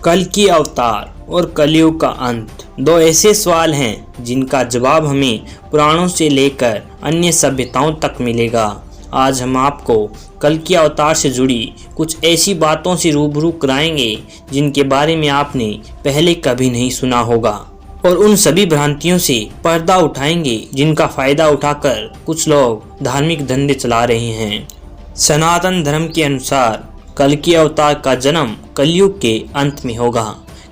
कल की अवतार और कलयुग का अंत दो ऐसे सवाल हैं जिनका जवाब हमें पुराणों से लेकर अन्य सभ्यताओं तक मिलेगा। आज हम आपको कल की अवतार से जुड़ी कुछ ऐसी बातों से रूबरू कराएंगे जिनके बारे में आपने पहले कभी नहीं सुना होगा, और उन सभी भ्रांतियों से पर्दा उठाएंगे जिनका फायदा उठाकर कुछ लोग धार्मिक धंधे चला रहे हैं। सनातन धर्म के अनुसार कल की अवतार का जन्म कलयुग के अंत में होगा।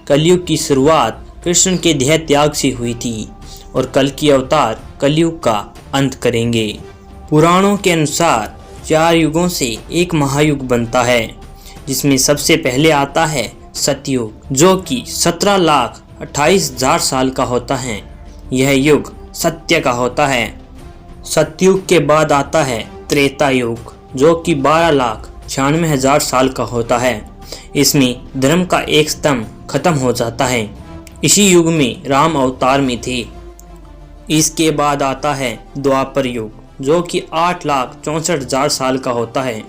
कलयुग की शुरुआत कृष्ण के देह त्याग से हुई थी और कल की अवतार कलयुग का अंत करेंगे। पुराणों के अनुसार 4 युगों से एक महायुग बनता है, जिसमें सबसे पहले आता है सतयुग, जो कि 17,28,000 साल का होता है। यह युग सत्य का होता है। सतयुग के बाद आता है त्रेता युग, जो कि 12,96,000 साल का होता है। इसमें धर्म का एक स्तंभ खत्म हो जाता है। इसी युग में राम अवतार में थे। इसके बाद आता है द्वापर युग, जो कि 8,64,000 साल का होता है।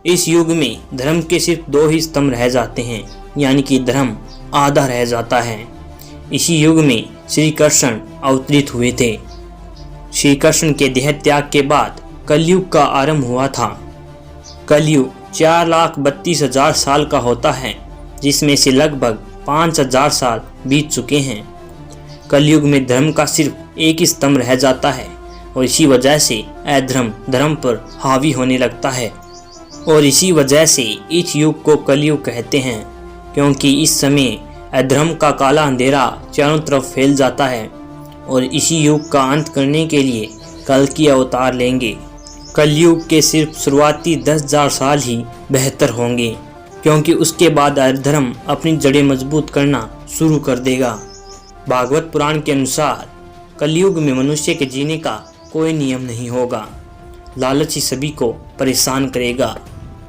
इस युग में धर्म के सिर्फ 2 ही स्तंभ रह जाते हैं, यानी कि धर्म आधा रह जाता है। इसी युग में श्री कृष्ण अवतरित हुए थे। श्री कृष्ण के देह त्याग के बाद कलयुग का आरंभ हुआ था। कलयुग 4,32,000 साल का होता है, जिसमें से लगभग 5,000 साल बीत चुके हैं। कलयुग में धर्म का सिर्फ एक ही स्तंभ रह जाता है और इसी वजह से अधर्म धर्म पर हावी होने लगता है। और इसी वजह से इस युग को कलयुग कहते हैं, क्योंकि इस समय अधर्म का काला अंधेरा चारों तरफ फैल जाता है। और इसी युग का अंत करने के लिए कल की अवतार लेंगे। कलयुग के सिर्फ शुरुआती 10,000 साल ही बेहतर होंगे, क्योंकि उसके बाद अधर्म अपनी जड़ें मजबूत करना शुरू कर देगा। भागवत पुराण के अनुसार कलयुग में मनुष्य के जीने का कोई नियम नहीं होगा। लालच ही सभी को परेशान करेगा।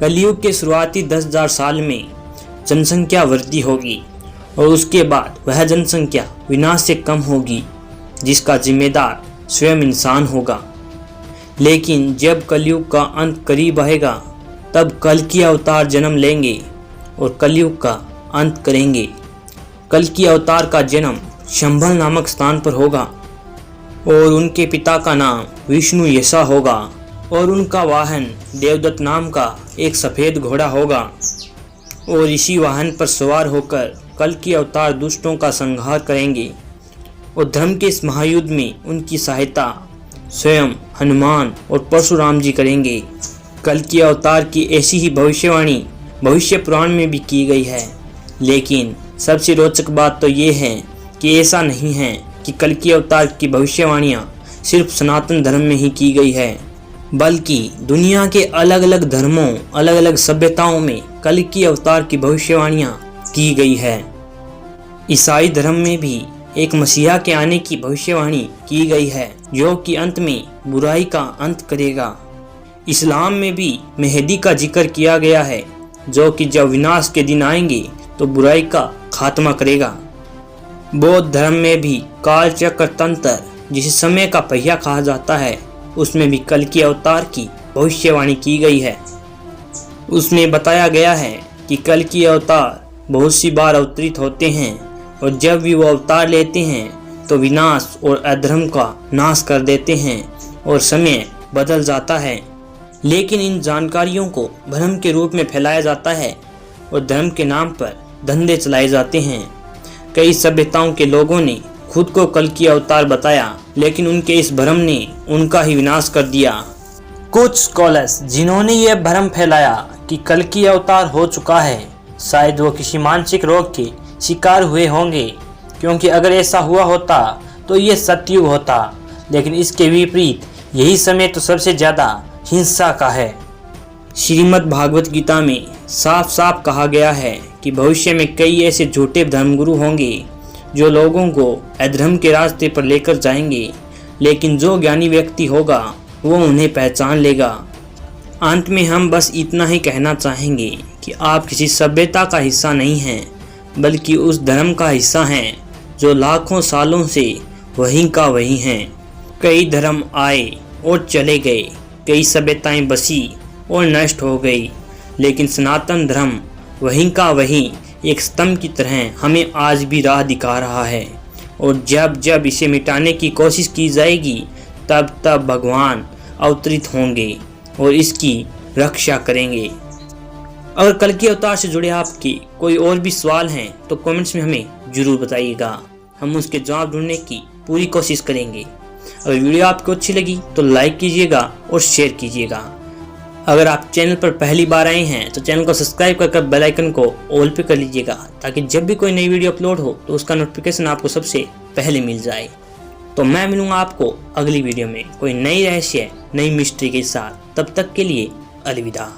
कलयुग के शुरुआती 10,000 साल में जनसंख्या वृद्धि होगी और उसके बाद वह जनसंख्या विनाश से कम होगी, जिसका जिम्मेदार स्वयं इंसान होगा। लेकिन जब कलयुग का अंत करीब आएगा, तब कल की अवतार जन्म लेंगे और कलयुग का अंत करेंगे। कल की अवतार का जन्म शंभल नामक स्थान पर होगा और उनके पिता का नाम विष्णु यशा होगा और उनका वाहन देवदत्त नाम का एक सफ़ेद घोड़ा होगा। और इसी वाहन पर सवार होकर कल की अवतार दुष्टों का संहार करेंगे और धर्म के इस महायुद्ध में उनकी सहायता स्वयं हनुमान और परशुराम जी करेंगे। कल की अवतार की ऐसी ही भविष्यवाणी भविष्य पुराण में भी की गई है। लेकिन सबसे रोचक बात तो ये है कि ऐसा नहीं है कि कल की अवतार की भविष्यवाणियाँ सिर्फ सनातन धर्म में ही की गई है, बल्कि दुनिया के अलग अलग धर्मों अलग अलग सभ्यताओं में कल की अवतार की भविष्यवाणियाँ की गई है। ईसाई धर्म में भी एक मसीहा के आने की भविष्यवाणी की गई है, जो कि अंत में बुराई का अंत करेगा। इस्लाम में भी मेहदी का जिक्र किया गया है, जो कि जब विनाश के दिन आएंगे तो बुराई का खात्मा करेगा। बौद्ध धर्म में भी काल चक्र तंत्र, जिसे समय का पहिया कहा जाता है, उसमें भी कल की अवतार की भविष्यवाणी की गई है। उसमें बताया गया है कि कल की अवतार बहुत सी बार अवतरित होते हैं और जब भी वो अवतार लेते हैं तो विनाश और अधर्म का नाश कर देते हैं और समय बदल जाता है। लेकिन इन जानकारियों को भ्रम के रूप में फैलाया जाता है और धर्म के नाम पर धंधे चलाए जाते हैं। कई सभ्यताओं के लोगों ने खुद को कल की अवतार बताया, लेकिन उनके इस भ्रम ने उनका ही विनाश कर दिया। कुछ स्कॉलर्स जिन्होंने यह भ्रम फैलाया कि कल की अवतार हो चुका है, शायद वो किसी मानसिक रोग के शिकार हुए होंगे, क्योंकि अगर ऐसा हुआ होता तो ये सतयुग होता। लेकिन इसके विपरीत यही समय तो सबसे ज़्यादा हिंसा का है। श्रीमद् भागवत गीता में साफ साफ कहा गया है कि भविष्य में कई ऐसे झूठे धर्मगुरु होंगे जो लोगों को अधर्म के रास्ते पर लेकर जाएंगे, लेकिन जो ज्ञानी व्यक्ति होगा वो उन्हें पहचान लेगा। अंत में हम बस इतना ही कहना चाहेंगे कि आप किसी सभ्यता का हिस्सा नहीं हैं, बल्कि उस धर्म का हिस्सा हैं जो लाखों सालों से वहीं का वहीं हैं। कई धर्म आए और चले गए, कई सभ्यताएं बसी और नष्ट हो गई, लेकिन सनातन धर्म वहीं का वहीं एक स्तंभ की तरह हमें आज भी राह दिखा रहा है, और जब जब इसे मिटाने की कोशिश की जाएगी तब तब भगवान अवतरित होंगे और इसकी रक्षा करेंगे। अगर कल्कि अवतार से जुड़े आपके कोई और भी सवाल हैं तो कमेंट्स में हमें ज़रूर बताइएगा, हम उसके जवाब ढूंढने की पूरी कोशिश करेंगे। अगर वीडियो आपको अच्छी लगी तो लाइक कीजिएगा और शेयर कीजिएगा। अगर आप चैनल पर पहली बार आए हैं तो चैनल को सब्सक्राइब कर बेल आइकन को ऑल पे कर लीजिएगा, ताकि जब भी कोई नई वीडियो अपलोड हो तो उसका नोटिफिकेशन आपको सबसे पहले मिल जाए। तो मैं मिलूंगा आपको अगली वीडियो में कोई नई रहस्य, नई मिस्ट्री के साथ। तब तक के लिए अलविदा।